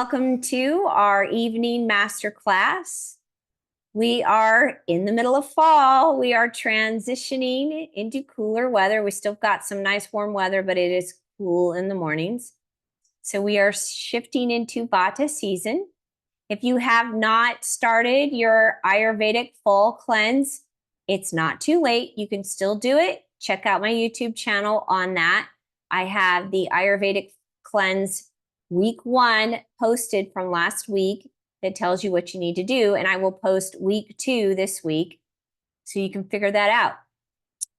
Welcome to our evening masterclass. We are in the middle of fall. We are transitioning into cooler weather. We still got some nice warm weather, but it is cool in the mornings. So we are shifting into Vata season. If you have not started your Ayurvedic fall cleanse, it's not too late. You can still do it. Check out my YouTube channel on that. I have the Ayurvedic cleanse week 1 posted from last week that tells you what you need to do. And I will post week 2 this week so you can figure that out.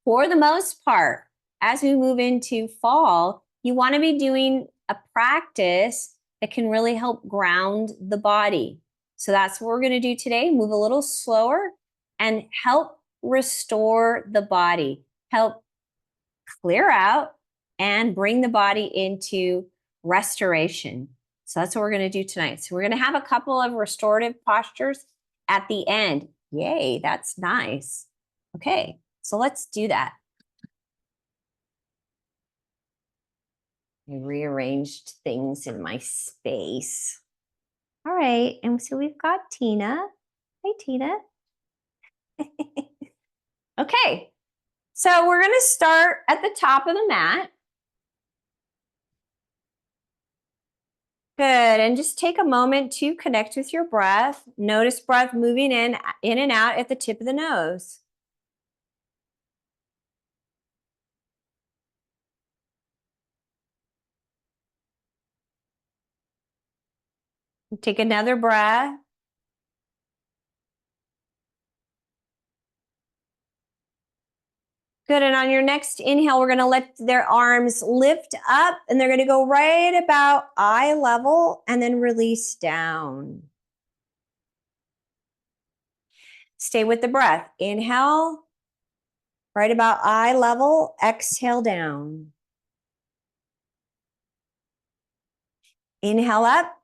For the most part, as we move into fall, you want to be doing a practice that can really help ground the body. So that's what we're going to do today. Move a little slower and help restore the body, help clear out and bring the body into restoration. So that's what we're going to do tonight. So we're going to have a couple of restorative postures at the end. Yay, that's nice. Okay, so let's do that. I rearranged things in my space. All right, and so we've got Tina. Hey, Tina. Okay, so we're going to start at the top of the mat. Good, and just take a moment to connect with your breath. Notice breath moving in and out at the tip of the nose. Take another breath. Good, and on your next inhale, we're gonna let their arms lift up and they're gonna go right about eye level and then release down. Stay with the breath. Inhale, right about eye level, exhale down. Inhale up.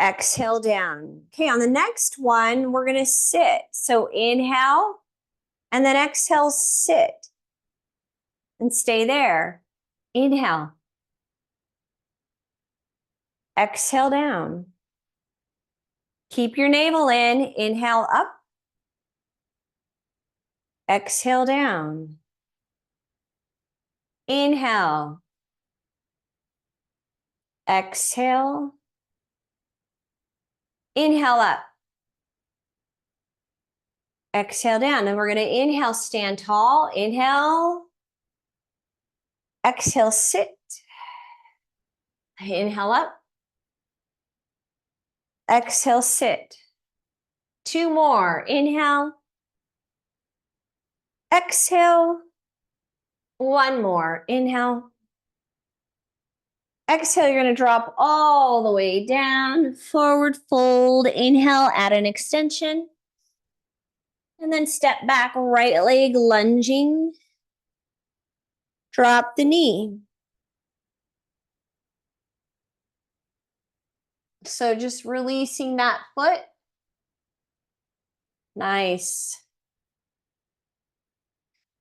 Exhale down. Okay, on the next one, we're gonna sit. So inhale, and then exhale, sit. And stay there. Inhale. Exhale down. Keep your navel in. Inhale up. Exhale down. Inhale. Exhale. Inhale up. Exhale down. And we're going to inhale, stand tall. Inhale. Exhale, sit. Inhale up. Exhale, sit. 2 more. Inhale. Exhale. 1 more. Inhale. Exhale, you're going to drop all the way down. Forward fold. Inhale, add an extension. And then step back, right leg lunging. Drop the knee. So just releasing that foot. Nice.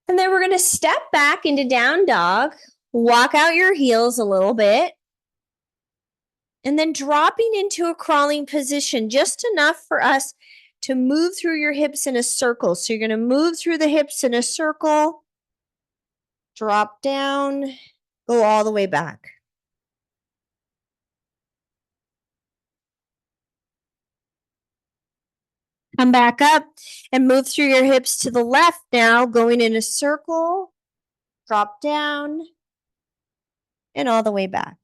And then we're going to step back into down dog. Walk out your heels a little bit. And then dropping into a crawling position, just enough for us to move through your hips in a circle. So you're going to move through the hips in a circle. Drop down. Go all the way back. Come back up and move through your hips to the left now, going in a circle. Drop down and all the way back.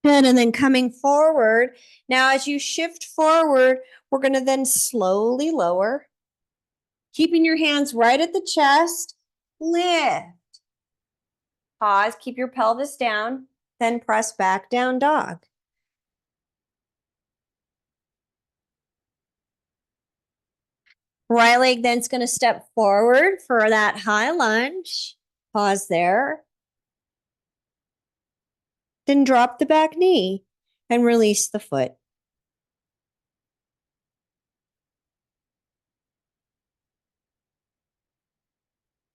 Good, and then coming forward. Now as you shift forward, we're going to then slowly lower. Keeping your hands right at the chest. Lift. Pause, keep your pelvis down, then press back down dog. Right leg then's going to step forward for that high lunge. Pause there. Then drop the back knee and release the foot.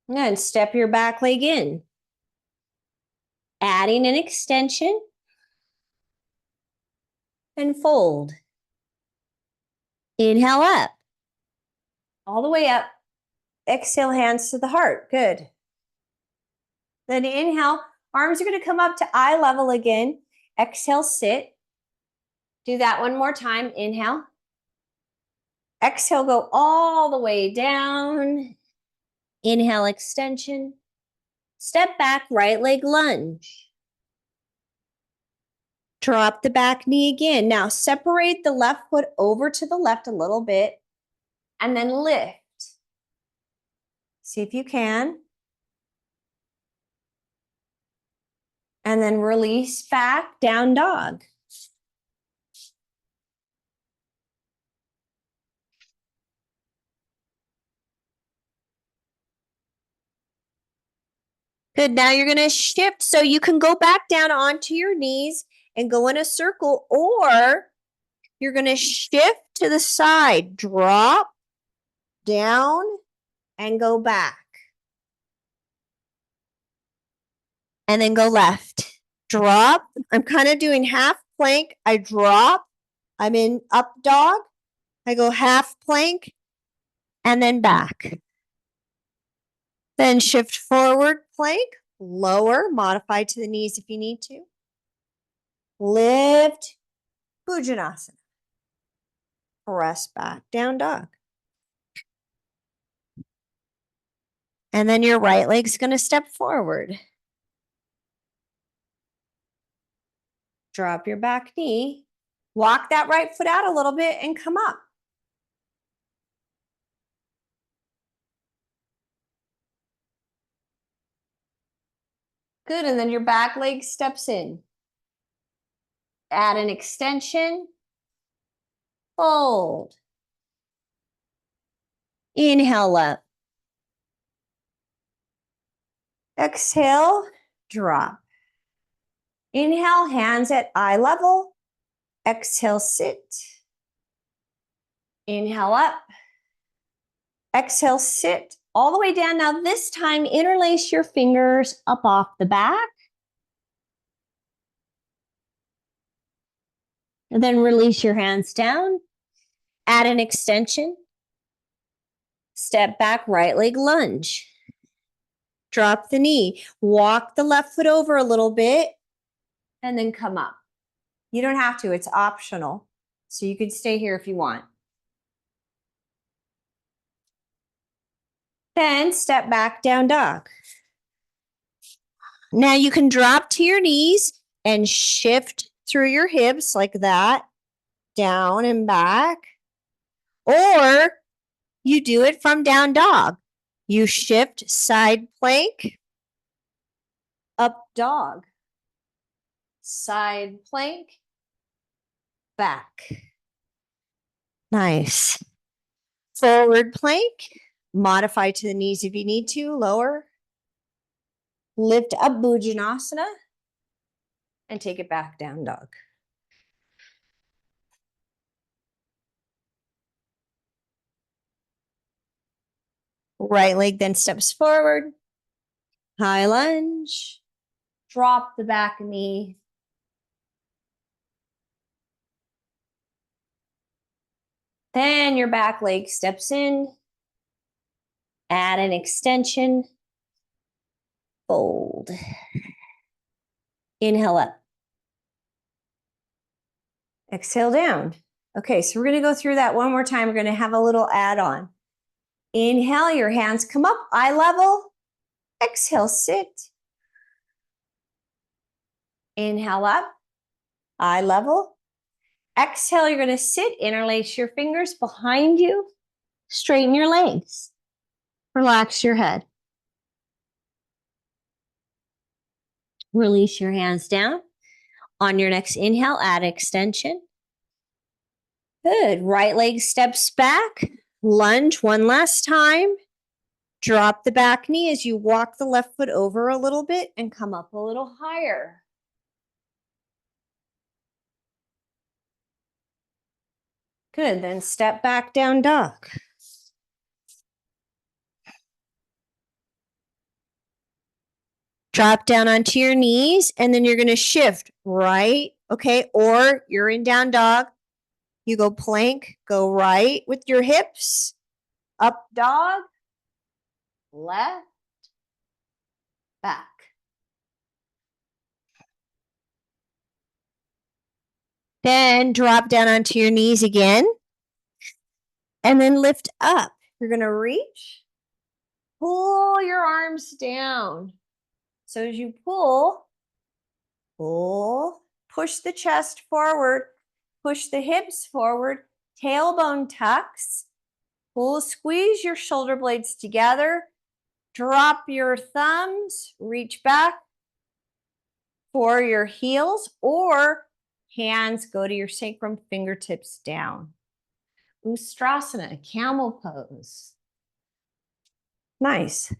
And step your back leg in. Adding an extension. And fold. Inhale up. All the way up. Exhale, hands to the heart. Good. Then inhale, arms are going to come up to eye level again. Exhale, sit. Do that one more time. Inhale. Exhale, go all the way down. Inhale, extension. Step back, right leg lunge. Drop the back knee again. Now separate the left foot over to the left a little bit and then lift. See if you can. And then release back, down dog. Good. Now you're going to shift so you can go back down onto your knees and go in a circle, or you're going to shift to the side, drop down and go back. And then go left. Drop. I'm kind of doing half plank. I drop. I'm in up dog. I go half plank and then back. Then shift forward plank, lower, modify to the knees if you need to. Lift, Bhujanasana. Press back, down dog. And then your right leg's going to step forward. Drop your back knee. Walk that right foot out a little bit and come up. Good, and then your back leg steps in. Add an extension. Fold. Inhale up. Exhale, drop. Inhale, hands at eye level. Exhale, sit. Inhale up. Exhale, sit all the way down. Now this time, interlace your fingers up off the back. And then release your hands down. Add an extension. Step back, right leg lunge. Drop the knee. Walk the left foot over a little bit and then come up. You don't have to, it's optional. So you could stay here if you want. Then step back, down dog. Now you can drop to your knees and shift through your hips like that, down and back. Or you do it from down dog. You shift side plank, up dog, side plank, back. Nice. Forward plank, modify to the knees if you need to, lower. Lift up Bhujanasana and take it back, down dog. Right leg then steps forward. High lunge. Drop the back knee. Then your back leg steps in. Add an extension. Fold. Inhale up. Exhale down. Okay, so we're going to go through that one more time. We're going to have a little add-on. Inhale, your hands come up, eye level. Exhale, sit. Inhale up, eye level. Exhale, you're going to sit, interlace your fingers behind you. Straighten your legs. Relax your head. Release your hands down. On your next inhale, add extension. Good. Right leg steps back. Lunge one last time. Drop the back knee as you walk the left foot over a little bit and come up a little higher. Good. Then step back, down dog. Drop down onto your knees, and then you're going to shift right, okay? Or you're in down dog. You go plank, go right with your hips, up dog, left, back. Then drop down onto your knees again, and then lift up. You're going to reach, pull your arms down. So as you pull, push the chest forward, push the hips forward, tailbone tucks, pull, squeeze your shoulder blades together, drop your thumbs, reach back for your heels, or hands go to your sacrum, fingertips down. Ustrasana, camel pose. Nice.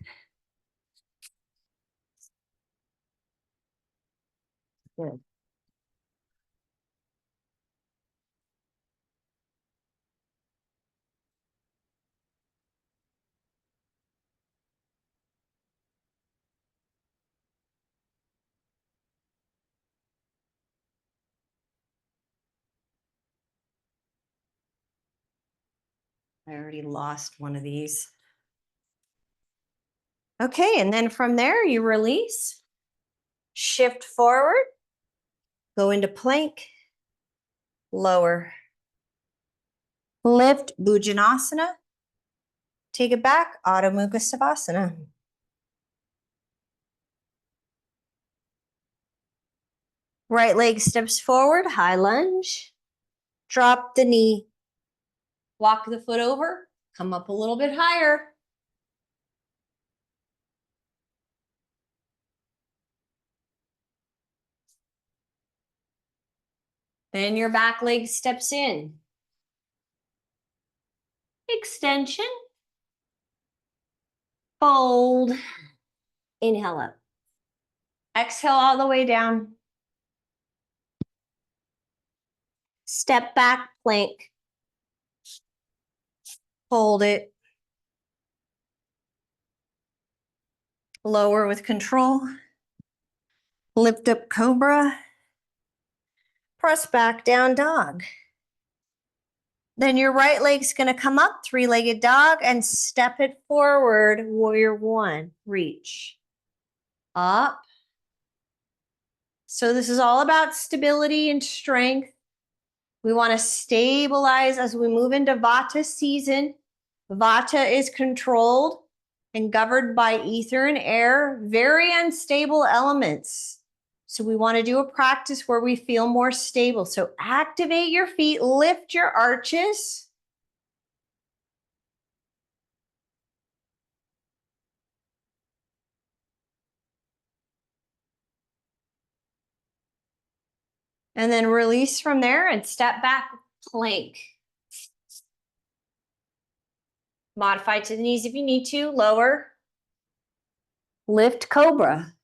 Good. I already lost one of these. Okay, and then from there you release, shift forward, go into plank, lower, lift, Bhujanasana, take it back, Adho Mukha Savasana. Right leg steps forward, high lunge, drop the knee, walk the foot over, come up a little bit higher. Then your back leg steps in. Extension. Fold. Inhale up. Exhale all the way down. Step back, plank. Hold it. Lower with control. Lift up cobra. Press back down dog. Then your right leg's going to come up, three-legged dog, and step it forward, warrior one. Reach. Up. So this is all about stability and strength. We want to stabilize as we move into Vata season. Vata is controlled and governed by ether and air, very unstable elements. So we want to do a practice where we feel more stable. So activate your feet, lift your arches. And then release from there and step back, plank. Modify to the knees if you need to, lower. Lift cobra.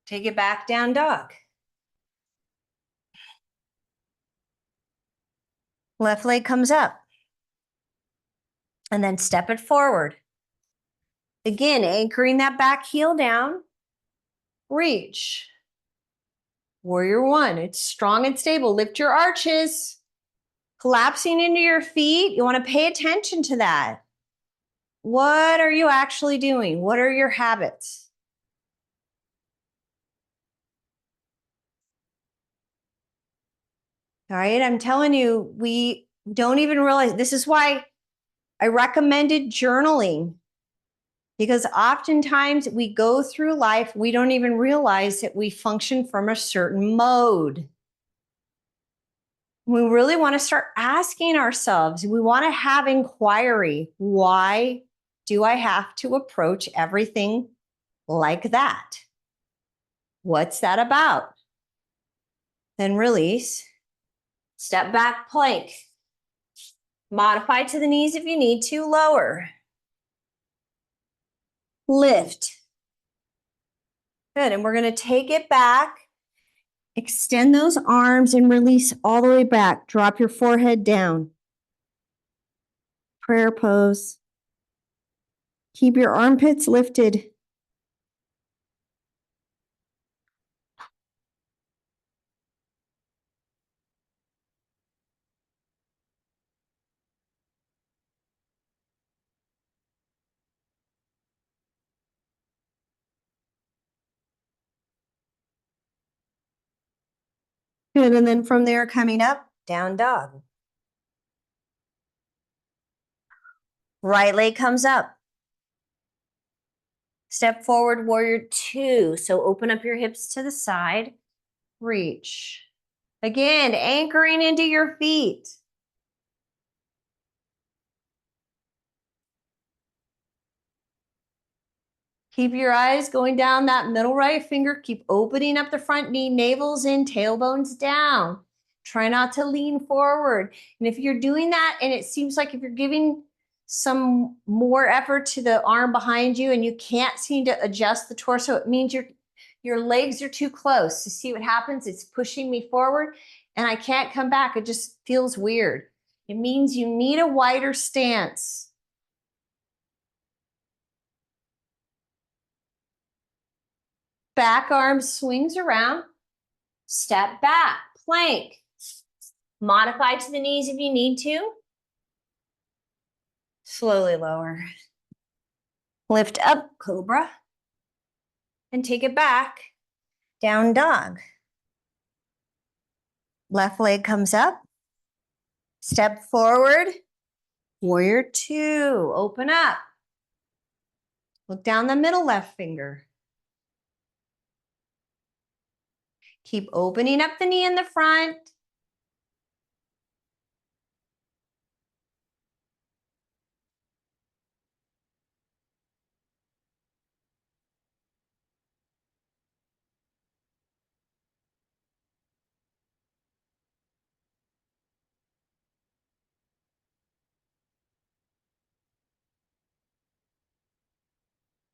Take it back down dog. Left leg comes up. And then step it forward. Again, anchoring that back heel down. Reach. Warrior one. It's strong and stable. Lift your arches. Collapsing into your feet. You want to pay attention to that. What are you actually doing? What are your habits? All right, I'm telling you, we don't even realize. This is why I recommended journaling. Because oftentimes we go through life, we don't even realize that we function from a certain mode. We really want to start asking ourselves, we want to have inquiry. Why do I have to approach everything like that? What's that about? Then release. Step back, plank. Modify to the knees if you need to, lower. Lift. Good, and we're going to take it back. Extend those arms and release all the way back. Drop your forehead down. Prayer pose. Keep your armpits lifted. Good, and then from there coming up, down dog. Right leg comes up. Step forward, warrior two. So open up your hips to the side, reach. Again, anchoring into your feet. Keep your eyes going down that middle right finger. Keep opening up the front knee, navels in, tailbones down. Try not to lean forward. And if you're doing that and it seems like if you're giving some more effort to the arm behind you and you can't seem to adjust the torso, it means your legs are too close. You see what happens? It's pushing me forward and I can't come back. It just feels weird. It means you need a wider stance. Back arm swings around, step back, plank. Modify to the knees if you need to. Slowly lower. Lift up, cobra. And take it back, down dog. Left leg comes up. Step forward, warrior two, open up. Look down the middle left finger. Keep opening up the knee in the front.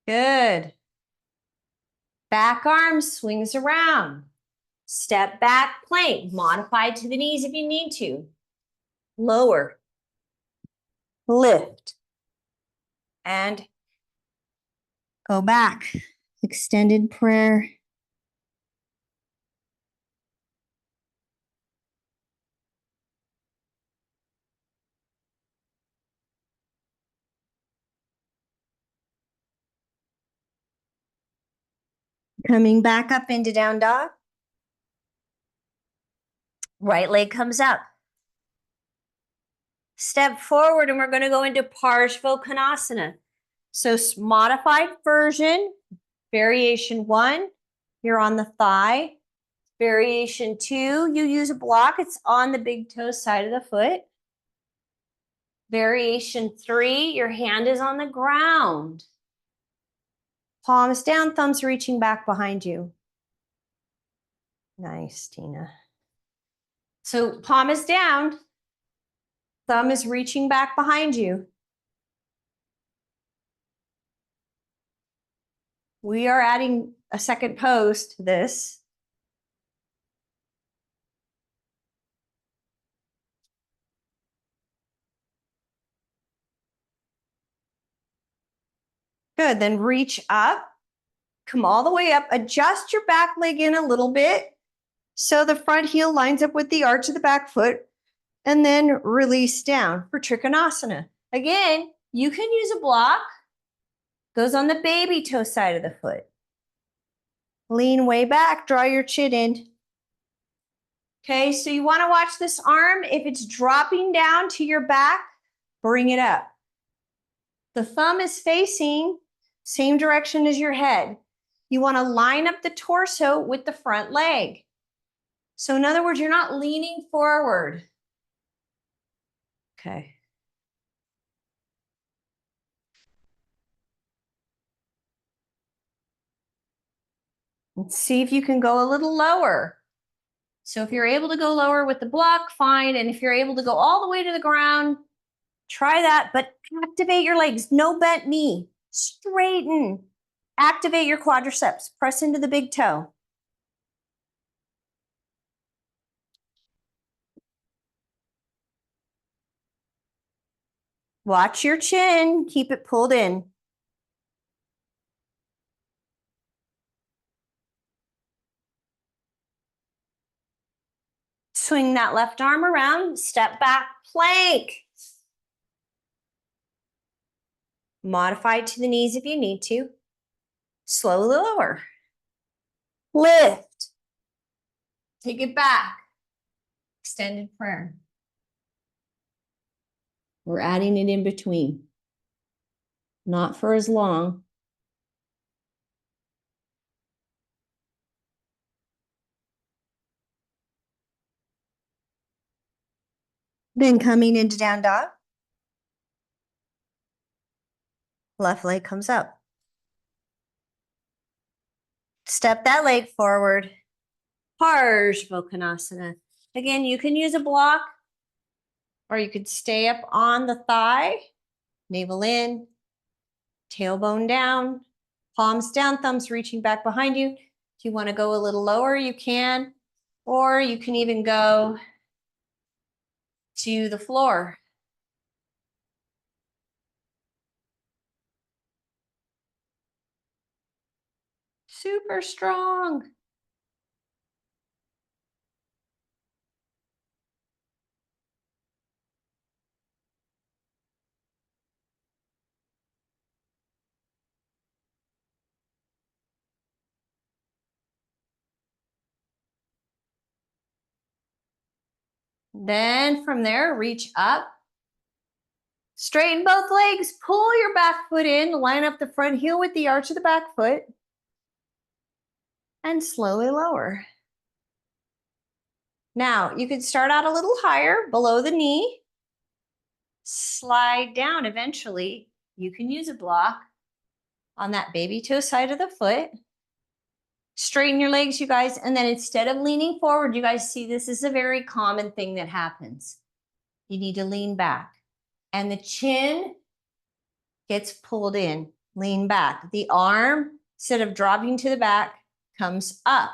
Good. Back arm swings around. Step back, plank. Modify to the knees if you need to. Lower. Lift. And go back. Extended prayer. Coming back up into down dog. Right leg comes up. Step forward and we're going to go into Parshvottanasana. So modified version, variation one, you're on the thigh. Variation two, you use a block. It's on the big toe side of the foot. Variation three, your hand is on the ground. Palms down, thumbs reaching back behind you. Nice, Tina. So palm is down, thumb is reaching back behind you. We are adding a second pose to this. Good, then reach up, come all the way up, adjust your back leg in a little bit so the front heel lines up with the arch of the back foot, and then release down for Trikonasana. Again, you can use a block, goes on the baby toe side of the foot. Lean way back, draw your chin in. Okay, so you want to watch this arm. If it's dropping down to your back, bring it up. The thumb is facing same direction as your head. You want to line up the torso with the front leg. So in other words, you're not leaning forward. Okay. Let's see if you can go a little lower. So if you're able to go lower with the block, fine. And if you're able to go all the way to the ground, try that, but activate your legs. No bent knee. Straighten. Activate your quadriceps. Press into the big toe. Watch your chin. Keep it pulled in. Swing that left arm around. Step back, plank. Modify to the knees if you need to. Slowly lower. Lift. Take it back. extended prayer. We're adding it in between. Not for as long. Then coming into down dog. Left leg comes up. Step that leg forward. Parsvakonasana. Again, you can use a block or you could stay up on the thigh, navel in, tailbone down, palms down, thumbs reaching back behind you. If you want to go a little lower, you can, or you can even go to the floor. Super strong. Then from there, reach up. Straighten both legs, pull your back foot in, line up the front heel with the arch of the back foot, and slowly lower. Now, you could start out a little higher, below the knee, slide down eventually. You can use a block on that baby toe side of the foot. Straighten your legs, you guys, and then instead of leaning forward, you guys see this is a very common thing that happens. You need to lean back, and the chin gets pulled in. Lean back. The arm, instead of dropping to the back, comes up.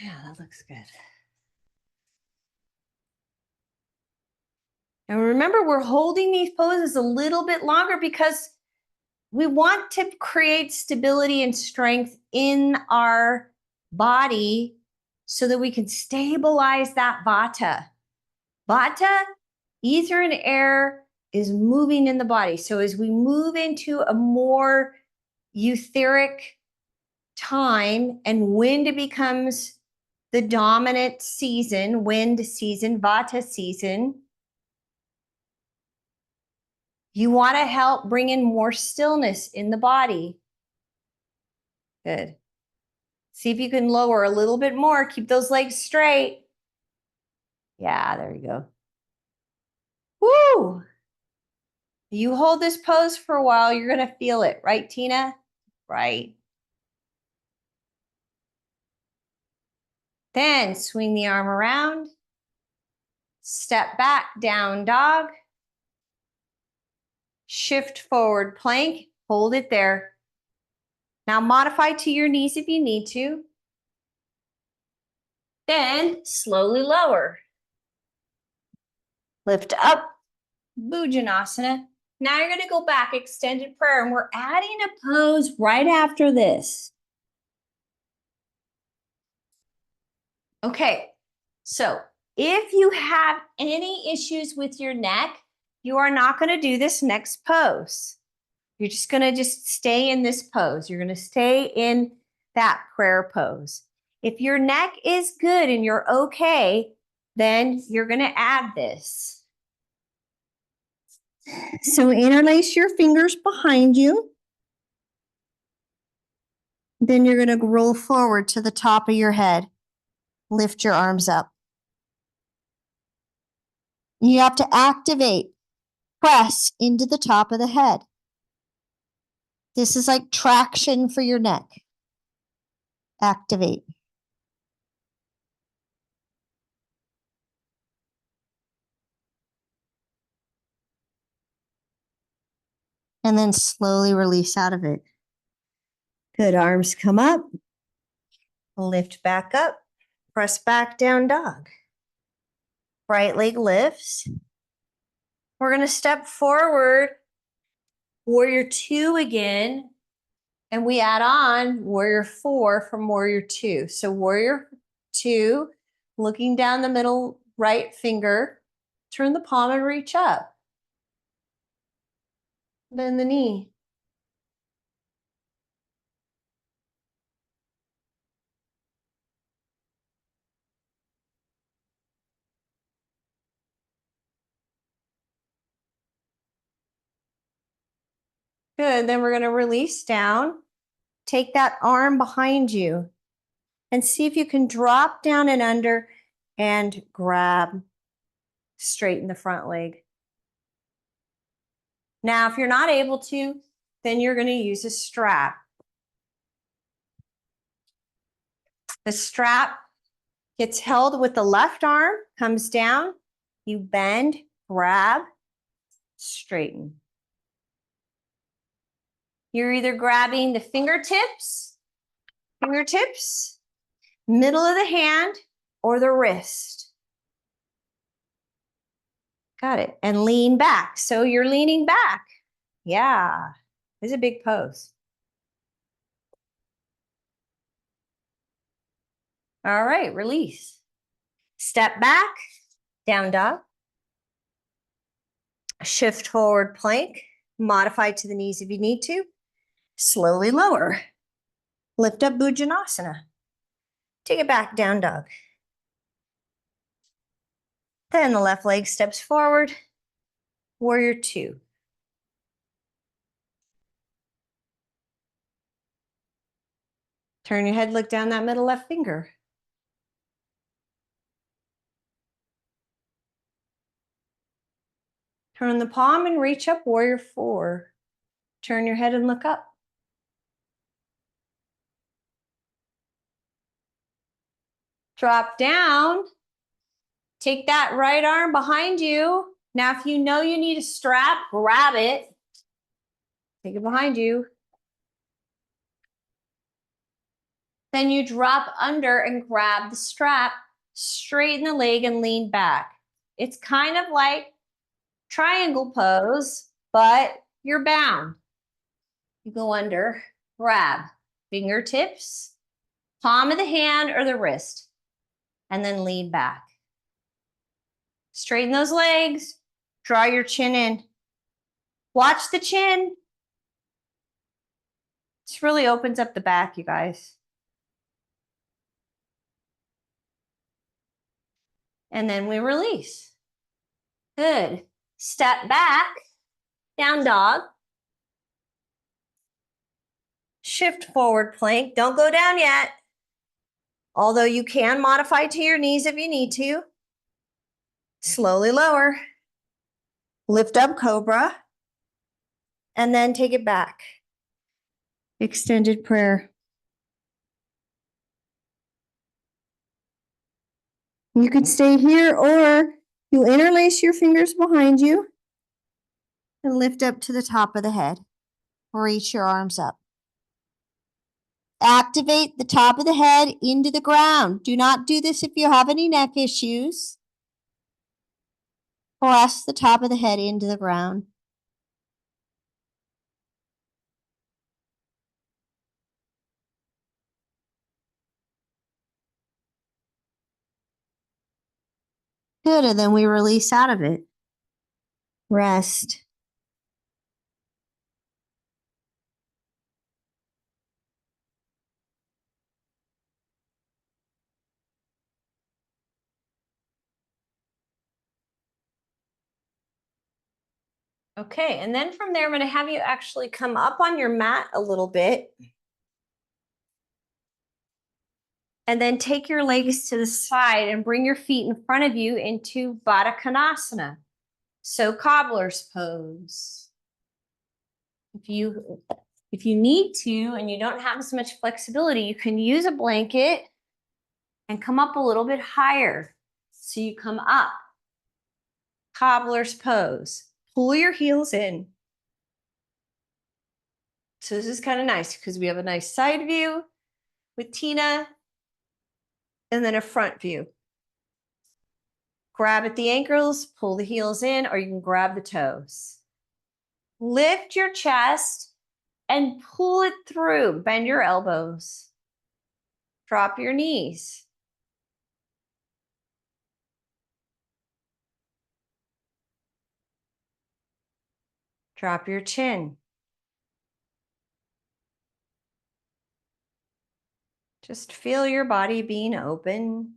Yeah, that looks good. And remember, we're holding these poses a little bit longer because we want to create stability and strength in our body so that we can stabilize that Vata. Vata, ether and air, is moving in the body. So as we move into a more etheric time and wind becomes the dominant season, wind season, Vata season, you want to help bring in more stillness in the body. Good. See if you can lower a little bit more. Keep those legs straight. Yeah, there you go. Woo! You hold this pose for a while, you're going to feel it. Right, Tina? Right. Then swing the arm around. Step back, down dog. Shift forward plank. Hold it there. Now modify to your knees if you need to. Then slowly lower. Lift up, Bhujanasana. Now you're going to go back, extended prayer, and we're adding a pose right after this. Okay, so if you have any issues with your neck, you are not going to do this next pose. You're just going to stay in this pose. You're going to stay in that prayer pose. If your neck is good and you're okay, then you're going to add this. So interlace your fingers behind you. Then you're going to roll forward to the top of your head. Lift your arms up. You have to activate, press into the top of the head. This is like traction for your neck. Activate. And then slowly release out of it. Good. Arms come up. Lift back up. Press back, down dog. Right leg lifts. We're going to step forward, warrior two again. And we add on warrior four from warrior two. So warrior two, looking down the middle right finger, turn the palm and reach up. Bend the knee. Good. Then we're going to release down. Take that arm behind you and see if you can drop down and under and grab, straighten the front leg. Now, if you're not able to, then you're going to use a strap. The strap gets held with the left arm, comes down, you bend, grab, straighten. You're either grabbing the fingertips, middle of the hand, or the wrist. Got it. And lean back. So you're leaning back. Yeah, it's a big pose. All right, release. Step back, down dog. Shift forward plank. Modify to the knees if you need to. Slowly lower. Lift up Bhujanasana. Take it back, down dog. Then the left leg steps forward. Warrior two. Turn your head, look down that middle left finger. Turn the palm and reach up, warrior four. Turn your head and look up. Drop down. Take that right arm behind you. Now, if you know you need a strap, grab it. Take it behind you. Then you drop under and grab the strap, straighten the leg and lean back. It's kind of like triangle pose, but you're bound. You go under, grab fingertips, palm of the hand or the wrist, and then lean back. Straighten those legs, draw your chin in. Watch the chin. This really opens up the back, you guys. And then we release. Good. Step back, down dog. Shift forward plank. Don't go down yet. Although you can modify to your knees if you need to. Slowly lower. Lift up cobra. And then take it back. Extended prayer. You could stay here or you interlace your fingers behind you and lift up to the top of the head. Reach your arms up. Activate the top of the head into the ground. Do not do this if you have any neck issues. Press the top of the head into the ground. Good, and then we release out of it. Rest. Okay, and then from there, I'm going to have you actually come up on your mat a little bit. And then take your legs to the side and bring your feet in front of you into Vata Konasana. So cobbler's pose. If you need to and you don't have as much flexibility, you can use a blanket and come up a little bit higher. So you come up. Cobbler's pose. Pull your heels in. So this is kind of nice because we have a nice side view with Tina and then a front view. Grab at the ankles, pull the heels in, or you can grab the toes. Lift your chest and pull it through. Bend your elbows. Drop your knees. Drop your chin. Just feel your body being open.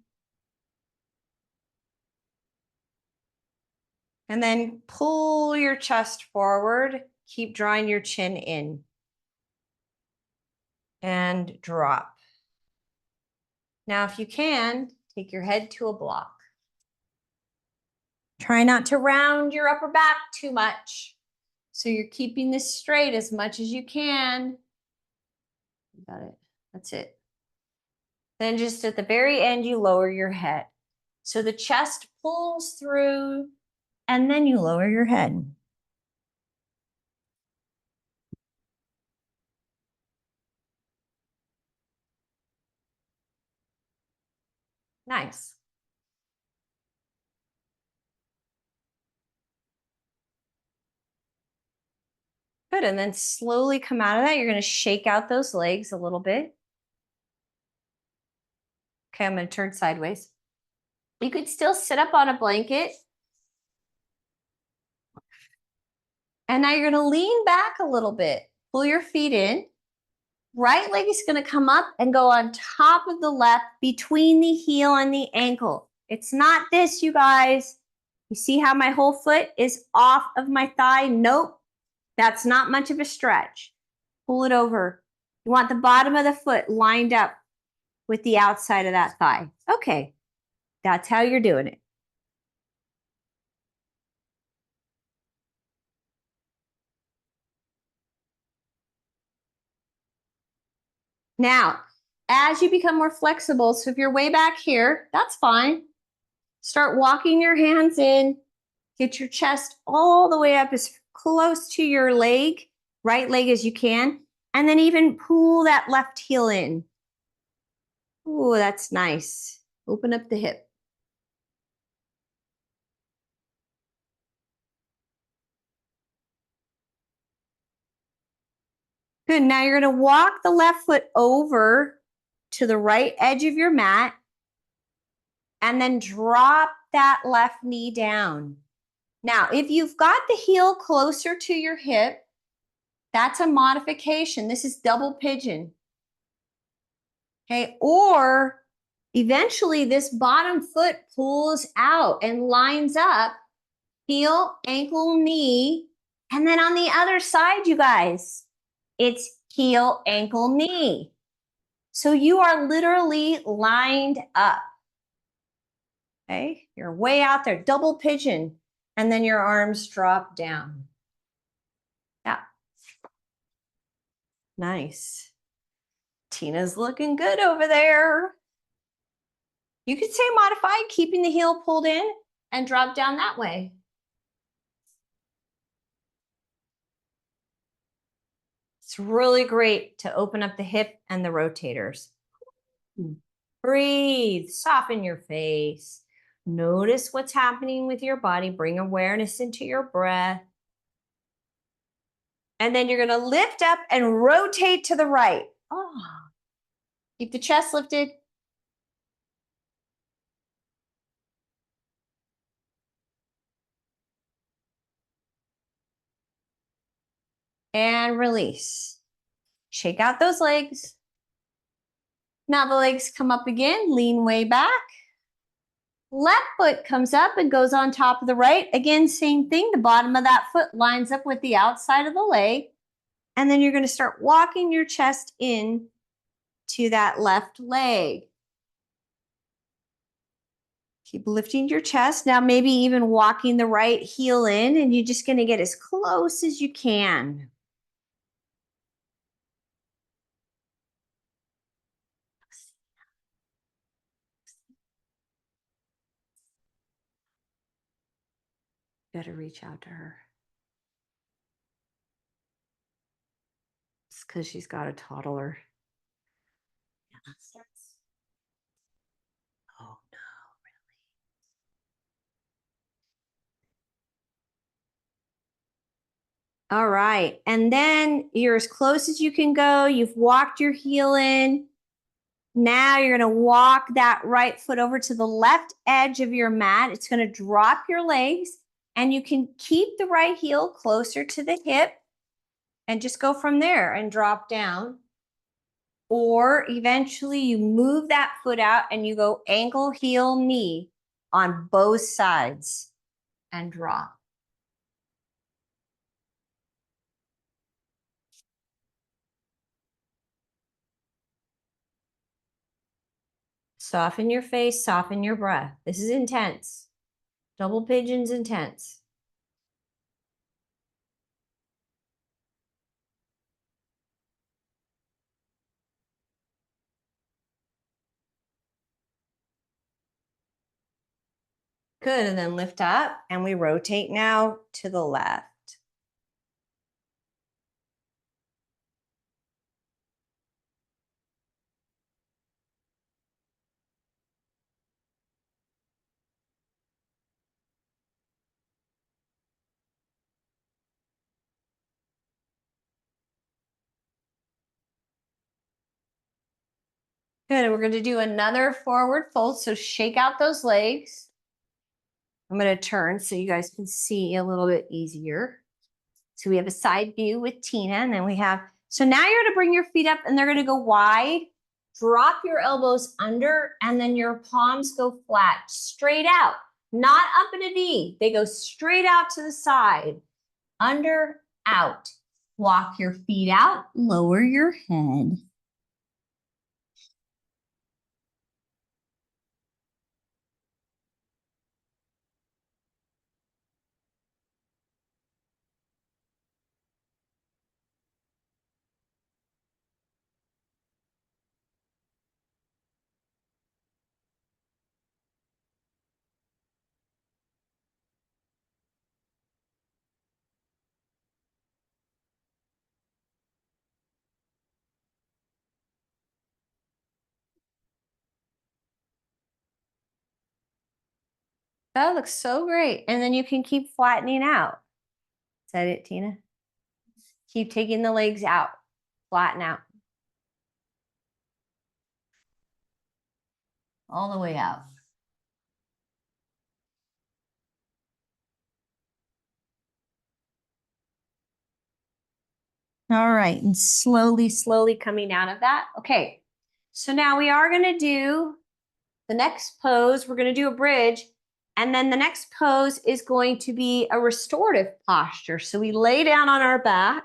And then pull your chest forward Keep drawing your chin in. And drop. Now, if you can, take your head to a block. Try not to round your upper back too much. So you're keeping this straight as much as you can. Got it. That's it. Then just at the very end, you lower your head. So the chest pulls through, and then you lower your head. Nice. Good, and then slowly come out of that. You're gonna shake out those legs a little bit. Okay, I'm gonna turn sideways. You could still sit up on a blanket. And now you're gonna lean back a little bit. Pull your feet in. Right leg is gonna come up and go on top of the left between the heel and the ankle. It's not this, you guys. You see how my whole foot is off of my thigh? Nope, that's not much of a stretch. Pull it over. You want the bottom of the foot lined up with the outside of that thigh. Okay, that's how you're doing it. Now, as you become more flexible, so if you're way back here, that's fine. Start walking your hands in. Get your chest all the way up as close to your leg, right leg as you can. And then even pull that left heel in. Ooh, that's nice. Open up the hip. Good. Now you're going to walk the left foot over to the right edge of your mat and then drop that left knee down. Now, if you've got the heel closer to your hip, that's a modification. This is double pigeon. Okay, or eventually this bottom foot pulls out and lines up, heel, ankle, knee, and then on the other side, you guys, it's heel, ankle, knee. So you are literally lined up. Okay, you're way out there, double pigeon, and then your arms drop down. Yeah. Nice. Tina's looking good over there. You could say modified, keeping the heel pulled in and drop down that way. It's really great to open up the hip and the rotators. Breathe, soften your face. Notice what's happening with your body. Bring awareness into your breath. And then you're going to lift up and rotate to the right. Oh. Keep the chest lifted. And release. Shake out those legs. Now the legs come up again. Lean way back. Left foot comes up and goes on top of the right. Again, same thing. The bottom of that foot lines up with the outside of the leg. And then you're going to start walking your chest in to that left leg. Keep lifting your chest. Now maybe even walking the right heel in, and you're just going to get as close as you can. You got to reach out to her. It's because she's got a toddler. Oh, no, really? All right. And then you're as close as you can go. You've walked your heel in. Now you're going to walk that right foot over to the left edge of your mat. It's going to drop your legs, and you can keep the right heel closer to the hip and just go from there and drop down. Or eventually you move that foot out and you go ankle, heel, knee on both sides and drop. Soften your face, soften your breath. This is intense. Double pigeon's intense. Good, and then lift up and we rotate now to the left. Good, and we're gonna do another forward fold, so shake out those legs. I'm gonna turn so you guys can see a little bit easier. So we have a side view with Tina, and then we have, so now you're gonna bring your feet up and they're gonna go wide. Drop your elbows under, and then your palms go flat, straight out, not up in a V. They go straight out to the side, under, out. Walk your feet out, lower your head. That looks so great. And then you can keep flattening out. Is that it, Tina? Keep taking the legs out, flatten out. All the way out. All right, and slowly, slowly coming out of that. Okay, so now we are gonna do the next pose. We're gonna do a bridge, and then the next pose is going to be a restorative posture. So we lay down on our back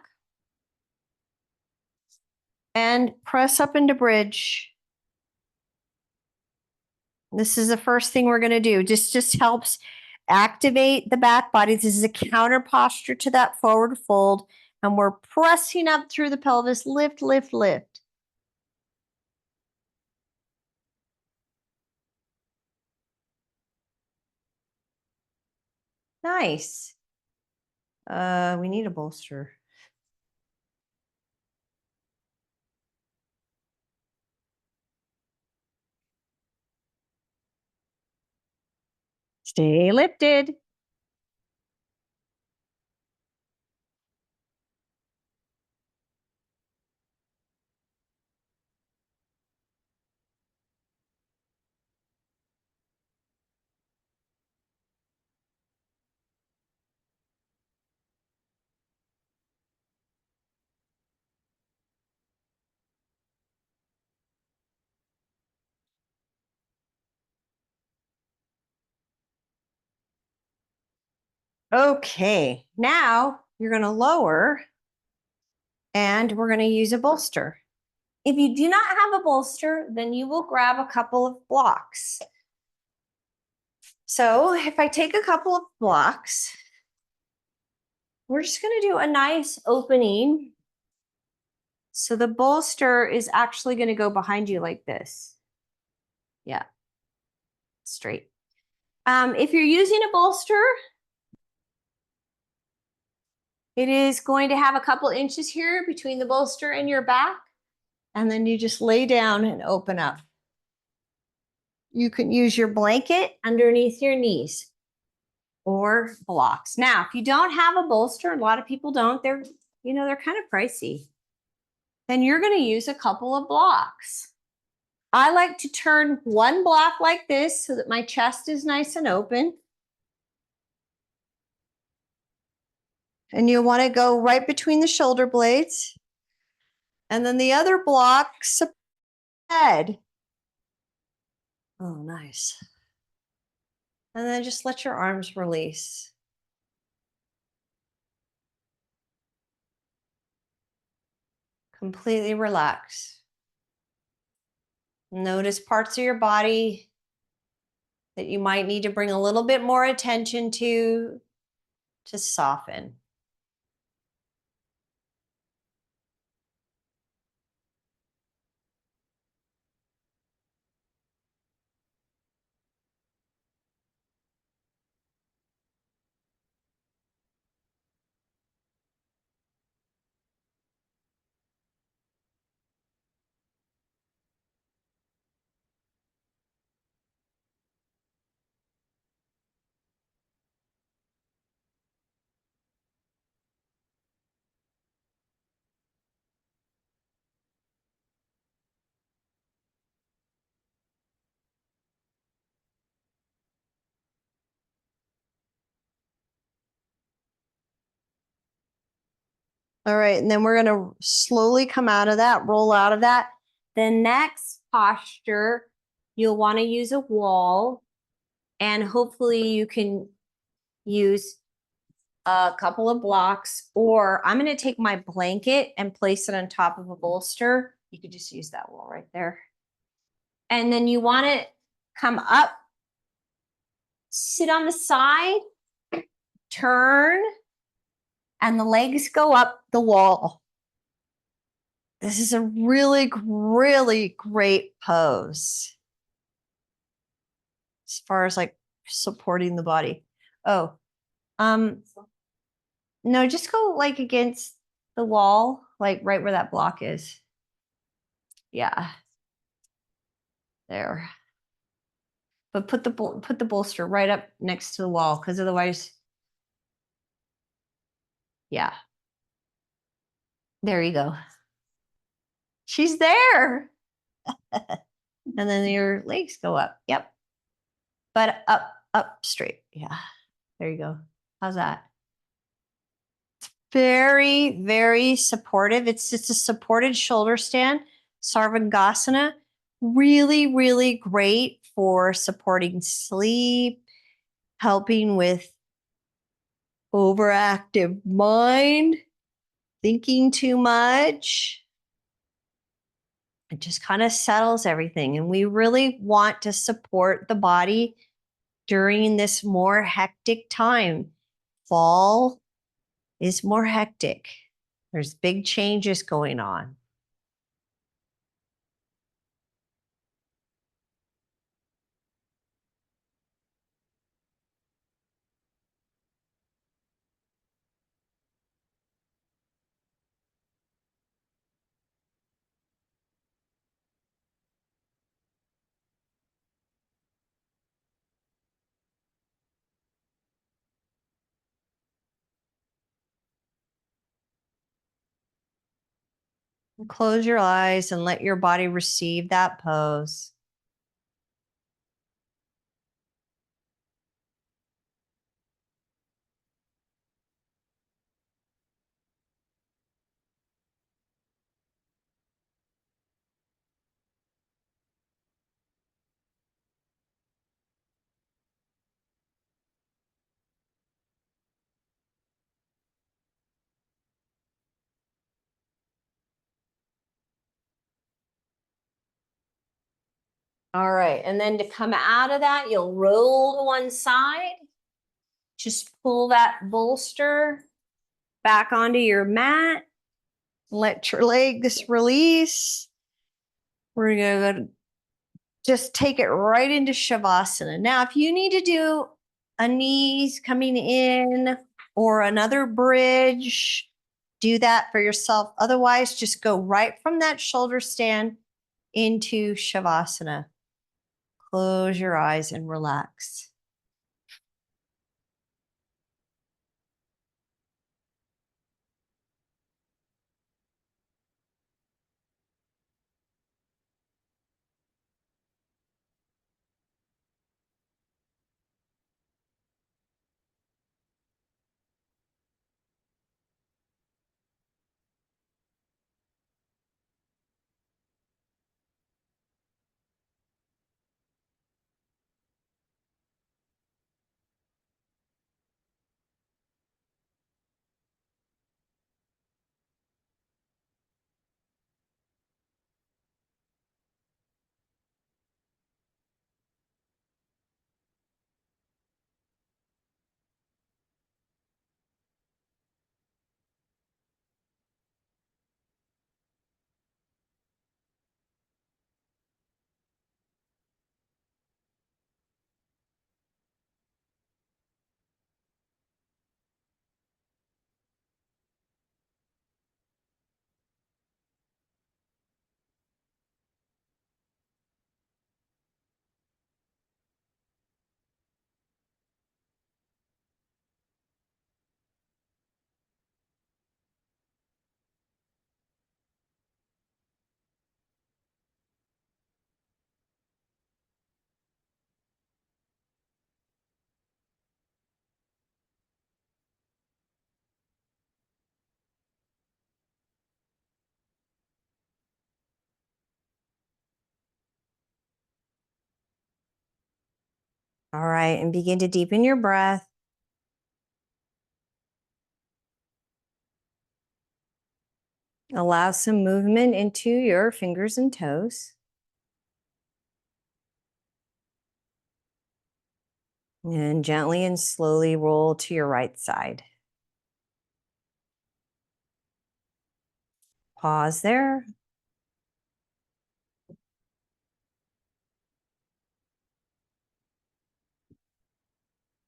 and press up into bridge. This is the first thing we're gonna do. Just helps activate the back body. This is a counter posture to that forward fold. And we're pressing up through the pelvis, lift, lift, lift. Nice. We need a bolster. Stay lifted. Okay, now you're going to lower and we're going to use a bolster. If you do not have a bolster, then you will grab a couple of blocks. So if I take a couple of blocks, we're just going to do a nice opening. So the bolster is actually going to go behind you like this. Yeah, straight. If you're using a bolster, it is going to have a couple inches here between the bolster and your back. And then you just lay down and open up. You can use your blanket underneath your knees or blocks. Now, if you don't have a bolster, a lot of people don't, they're kind of pricey. Then you're going to use a couple of blocks. I like to turn one block like this so that my chest is nice and open. And you'll want to go right between the shoulder blades. And then the other block, head. Oh, nice. And then just let your arms release. Completely relax. Notice parts of your body that you might need to bring a little bit more attention to soften. All right, and then we're going to slowly come out of that, roll out of that. The next posture, you'll want to use a wall, and hopefully you can use a couple of blocks, or I'm going to take my blanket and place it on top of a bolster. You could just use that wall right there. And then you want to come up, sit on the side, turn, and the legs go up the wall. This is a really, really great pose as far as like supporting the body. Oh, no, just go like against the wall, like right where that block is. Yeah, there. But put the bolster right up next to the wall, because otherwise, yeah. There you go. She's there. And then your legs go up. Yep. But up straight. Yeah. There you go. How's that? Very, very supportive. It's just a supported shoulder stand. Sarvangasana. Really, really great for supporting sleep, helping with overactive mind, thinking too much. It just kind of settles everything. And we really want to support the body during this more hectic time. Fall is more hectic. There's big changes going on. Close your eyes and let your body receive that pose. All right, and then to come out of that, you'll roll to one side. Just pull that bolster back onto your mat. Let your legs release. We're going to just take it right into Shavasana. Now, if you need to do a knees coming in or another bridge, do that for yourself. Otherwise, just go right from that shoulder stand into Shavasana. Close your eyes and relax. All right, and begin to deepen your breath. Allow some movement into your fingers and toes. And gently and slowly roll to your right side. Pause there.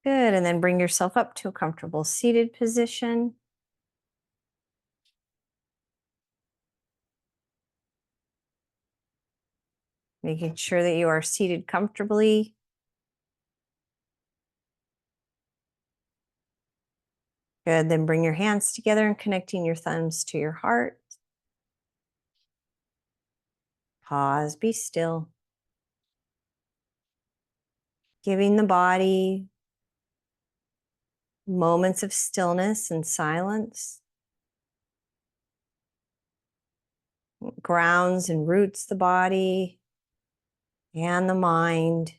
Good, and then bring yourself up to a comfortable seated position. Making sure that you are seated comfortably. Good, then bring your hands together and connecting your thumbs to your heart. Pause, be still. Giving the body moments of stillness and silence. Grounds and roots the body and the mind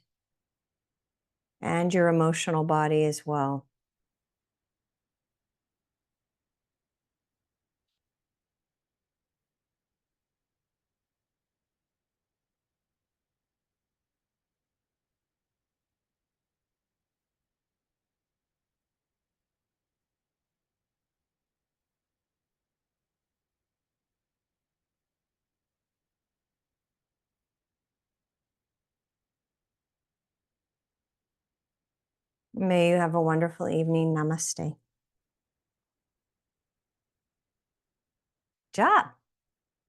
and your emotional body as well. May you have a wonderful evening. Namaste. Good job.